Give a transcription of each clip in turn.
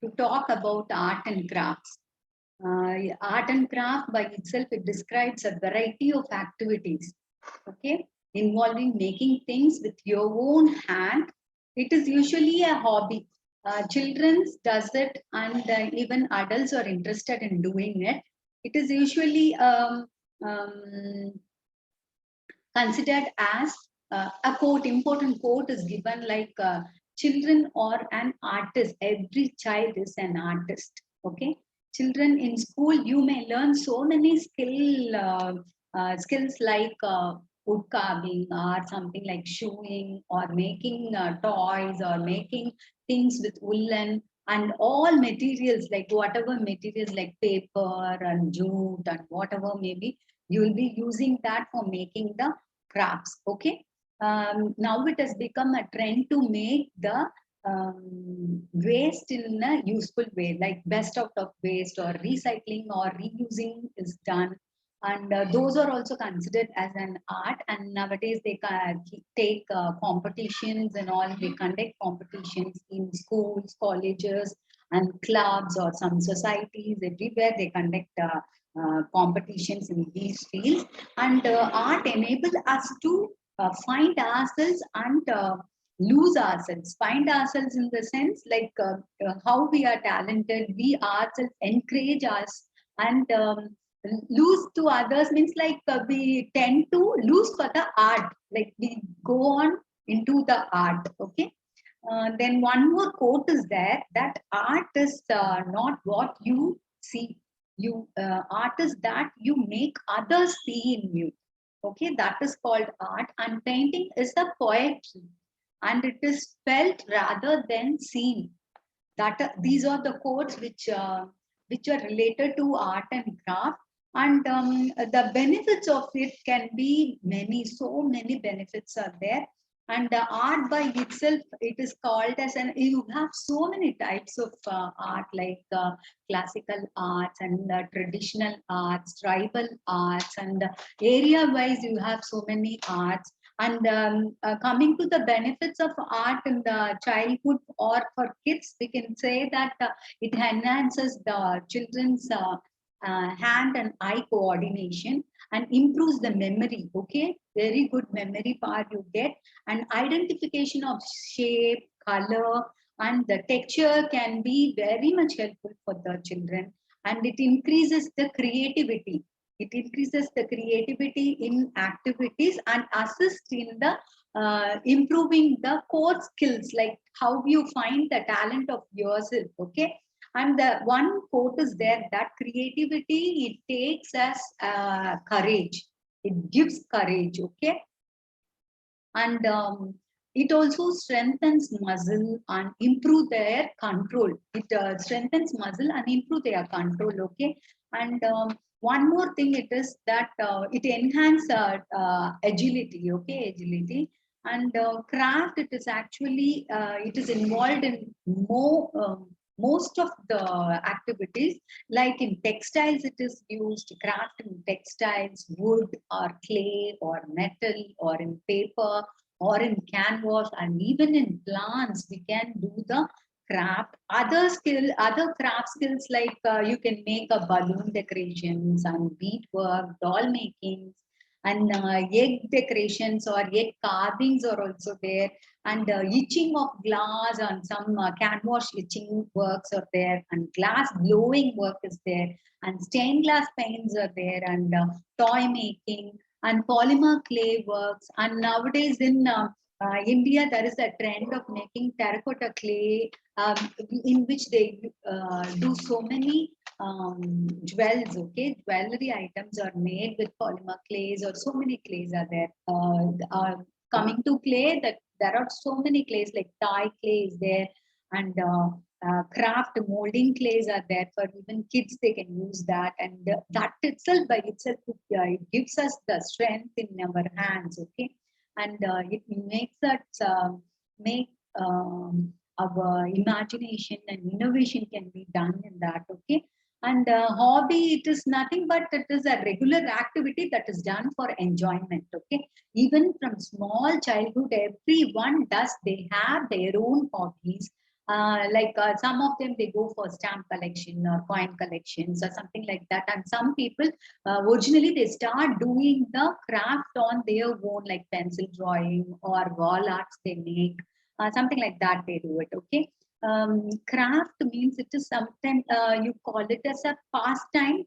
to talk about art and crafts. Art and craft by itself, it describes a variety of activities, okay, involving making things with your own hand. It is usually a hobby. Children does it, and even adults are interested in doing it. It is usually um, considered as a quote, important quote is given like children or an artist. Every child is an artist. Okay. Children in school, you may learn so many skills like wood carving or something like shoeing or making toys or making things with woolen and all materials like whatever materials like paper and jute and whatever maybe you will be using that for making the crafts. Okay. Now it has become a trend to make the waste in a useful way, like best out of waste or recycling or reusing is done. And those are also considered as an art. And nowadays they take competitions and all. They conduct competitions in schools, colleges, and clubs or some societies. Everywhere they conduct competitions in these fields. And art enables us to find ourselves and lose ourselves. Find ourselves in the sense like how we are talented, we ourselves encourage us, and lose to others means like we tend to lose for the art, like we go on into the art. Okay. Then one more quote is there that art is not what you see. Art is that you make others see in you. Okay, that is called art. And painting is a poetry, and it is felt rather than seen. That these are the quotes which are related to art and craft. And the benefits of it can be many. So many benefits are there. And the art by itself, it is called as an, you have so many types of art like classical arts and traditional arts, tribal arts, and area wise you have so many arts. And coming to the benefits of art in the childhood or for kids, we can say that it enhances the children's hand and eye coordination and improves the memory. Okay, very good memory power you get, and identification of shape, color, and the texture can be very much helpful for the children, and it increases the creativity. It increases the creativity in activities and assists in the improving the core skills, like how you find the talent of yourself. Okay. And the one quote is there that creativity, it takes us courage. It gives courage. Okay. And it also strengthens muscle and improve their control. It strengthens muscle and improve their control. Okay. And one more thing it is that it enhances agility. Okay, agility. And craft, it is actually it is involved in most of the activities. Like in textiles, it is used craft in textiles, wood or clay or metal, or in paper or in canvas, and even in plants we can do the craft. Other craft skills like you can make a balloon decorations and beadwork, doll makings, and egg decorations or egg carvings are also there. And etching of glass and some canvas etching works are there, and glass blowing work is there, and stained glass paints are there, and toy making and polymer clay works. And nowadays in India, there is a trend of making terracotta clay, in which they do so many jewels. Okay, jewelry items are made with polymer clays, or so many clays are there. Coming to clay, that there are so many clays like Thai clay is there, and craft molding clays are there for even kids. They can use that, and that itself by itself it gives us the strength in our hands. Okay, and it makes us make our imagination and innovation can be done in that. Okay. And hobby, it is nothing but it is a regular activity that is done for enjoyment. Okay. Even from small childhood, everyone does, they have their own hobbies. Some of them, they go for stamp collection or coin collections or something like that. And some people, originally they start doing the craft on their own, like pencil drawing or wall arts they make, something like that they do it. Okay. Craft means it is sometimes you call it as a pastime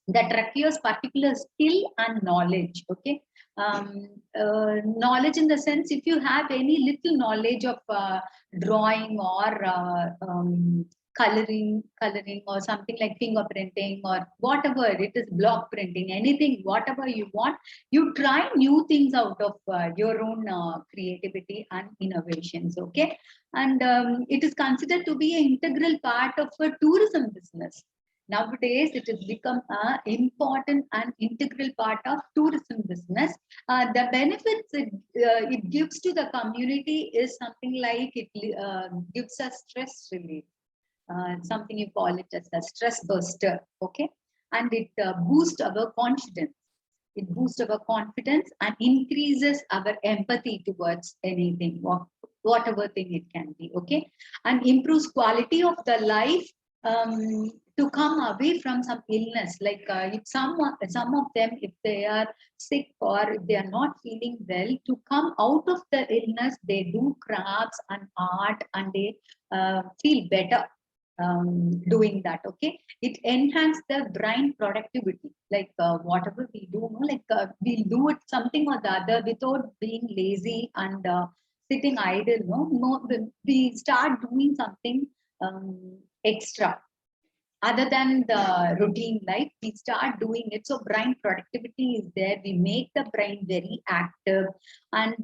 that requires particular skill and knowledge. Okay. Knowledge in the sense, if you have any little knowledge of drawing or coloring or something like fingerprinting or whatever it is, block printing, anything, whatever you want, you try new things out of your own creativity and innovations. Okay. And it is considered to be an integral part of a tourism business. Nowadays, it has become an important and integral part of tourism business. The benefits it gives to the community is something like it gives us stress relief. Something you call it as a stress buster. Okay. And it boosts our confidence. It boosts our confidence and increases our empathy towards anything, whatever thing it can be. Okay. And improves quality of the life, to come away from some illness. Like if some of them, if they are sick or if they are not feeling well, to come out of the illness, they do crafts and art, and they feel better doing that. Okay. It enhances the brain productivity. Like whatever we do, no, like we'll do it something or the other without being lazy and sitting idle. No, we start doing something extra other than the routine life. We start doing it, so brain productivity is there. We make the brain very active, and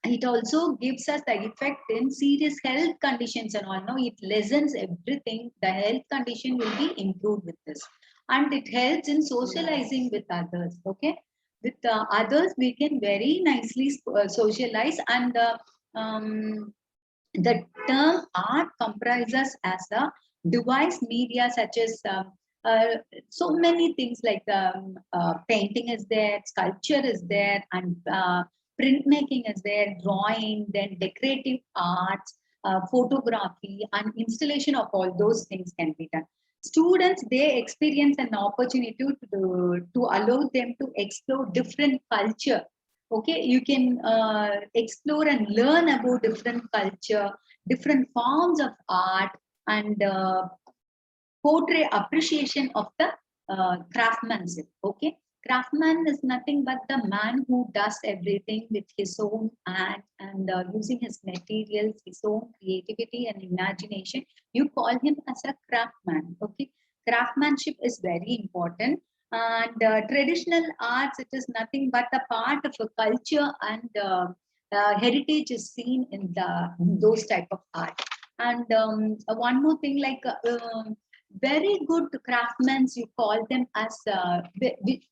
it also gives us the effect in serious health conditions and all. No, it lessens everything. The health condition will be improved with this, and it helps in socializing with others. Okay. With others, we can very nicely socialize. And the term art comprises as a device media such as so many things, like painting is there, sculpture is there, and printmaking is there, drawing, then decorative arts, photography, and installation of all those things can be done. Students, they experience an opportunity to allow them to explore different culture. Okay, you can explore and learn about different culture, different forms of art, and portray appreciation of the craftsmanship. Okay. Craftsman is nothing but the man who does everything with his own hand and using his materials, his own creativity and imagination. You call him as a craftsman. Okay. Craftsmanship is very important. And traditional arts, it is nothing but a part of a culture, and heritage is seen in those type of art. And one more thing, like very good craftsmen, you call them as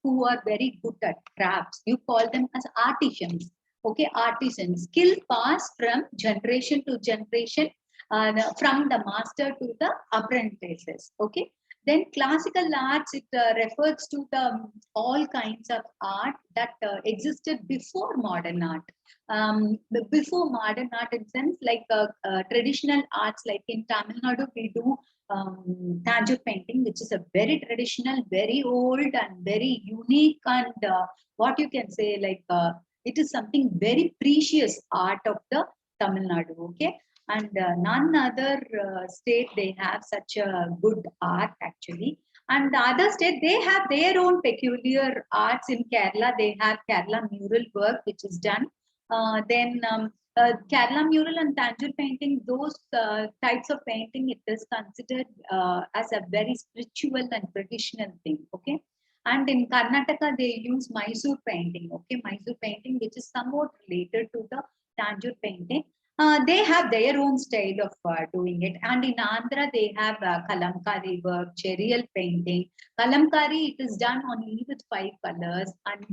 who are very good at crafts, you call them as artisans. Okay. Artisans, skill pass from generation to generation, from the master to the apprentices. Okay. Then classical arts, it refers to the all kinds of art that existed before modern art. Before modern art, in sense, like traditional arts, like in Tamil Nadu, we do Tanjore painting, which is a very traditional, very old, and very unique, and what you can say, like it is something very precious art of the Tamil Nadu. Okay. And none other state they have such a good art actually. And the other state, they have their own peculiar arts. In Kerala, they have Kerala mural work, which is done. Then Kerala mural and Tanjore painting, those types of painting, it is considered as a very spiritual and traditional thing. Okay. And in Karnataka, they use Mysore painting. Okay. Mysore painting, which is somewhat related to the Tanjore painting. They have their own style of doing it. And in Andhra, they have Kalamkari work, cherial painting. Kalamkari, it is done only with 5 colors, and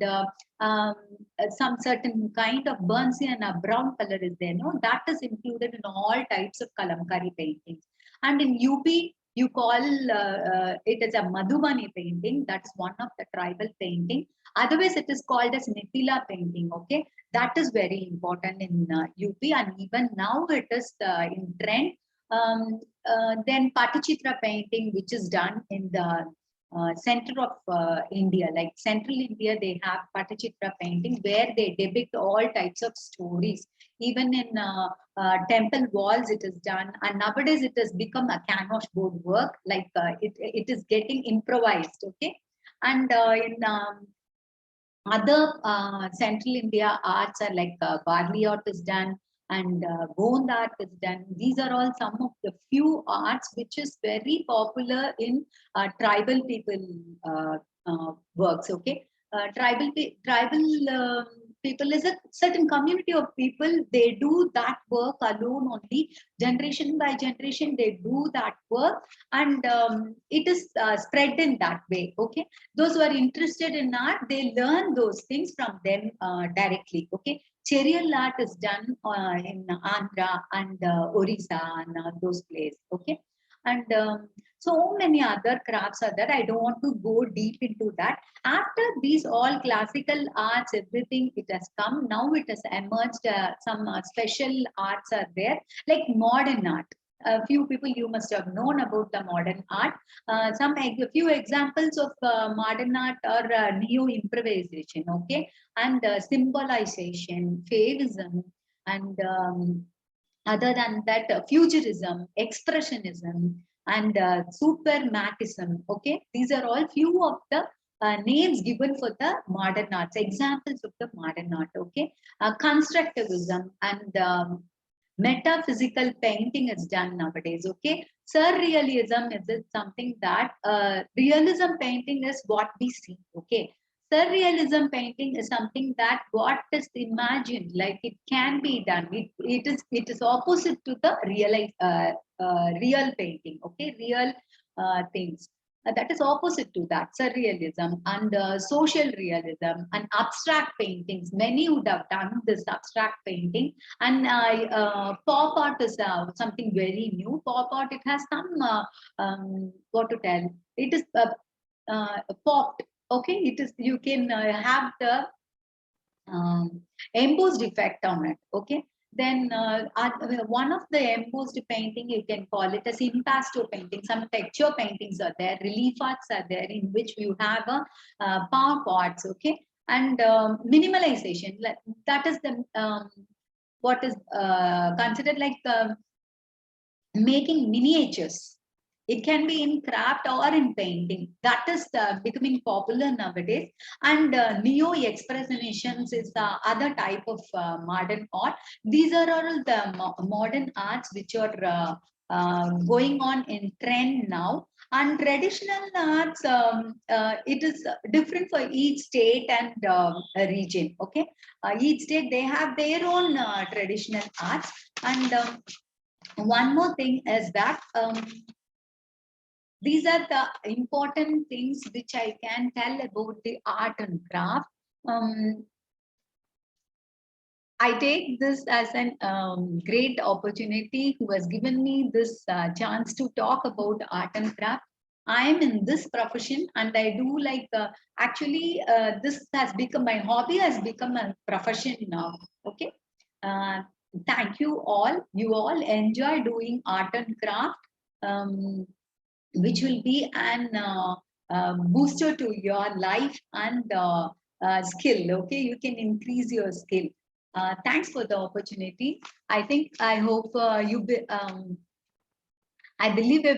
some certain kind of burnt and a brown color is there. No, that is included in all types of Kalamkari paintings. And in UP, you call it as a Madhubani painting. That's one of the tribal painting. Otherwise, it is called as Mithila painting. Okay, that is very important in UP, and even now it is in trend. Then Patichitra painting, which is done in the center of India, like central India, they have Patichitra painting where they depict all types of stories. Even in temple walls, it is done, and nowadays it has become a canvas board work. Like it is getting improvised. Okay, and in other central India arts are like barley art is done, and Gond art is done. These are all some of the few arts which is very popular in tribal people works. Okay, tribal people is a certain community of people. They do that work alone only. Generation by generation, they do that work, and it is spread in that way. Okay, those who are interested in art, they learn those things from them directly. Okay, Cherial art is done in Andhra and Orissa and those places. Okay, and so many other crafts are there. I don't want to go deep into that. After these all classical arts, everything it has come. Now it has emerged. Some special arts are there, like modern art. A few people you must have known about the modern art. A few examples of modern art are neo improvisation, okay, and symbolization, favism, and other than that, futurism, expressionism, and supermatism. Okay, these are all few of the names given for the modern arts, examples of the modern art. Okay, constructivism and metaphysical painting is done nowadays. Okay, surrealism is it something that realism painting is what we see. Okay, surrealism painting is something that what is imagined, like it can be done. It is opposite to the real painting. Okay, real things. That is opposite to that, surrealism and social realism and abstract paintings. Many would have done this abstract painting, and pop art is something very new. Pop art, it has some what to tell. It is popped. Okay, it is, you can have the embossed effect on it. Okay, then one of the embossed painting, you can call it as impasto painting. Some texture paintings are there, relief arts are there, in which you have a palm pots. Okay, and minimalization, that is the what is considered like making miniatures. It can be in craft or in painting. That is becoming popular nowadays. And neo-expressionisms is the other type of modern art. These are all the modern arts which are going on in trend now. And traditional arts, it is different for each state and region. Okay, each state, they have their own traditional arts. And one more thing is that these are the important things which I can tell about the art and craft. I take this as an great opportunity who has given me this chance to talk about art and craft. I am in this profession, and I do like actually this has become my hobby, has become a profession now. Okay. Thank you all. You all enjoy doing art and craft. Which will be an booster to your life and skill. Okay, you can increase your skill. Thanks for the opportunity. I hope I believe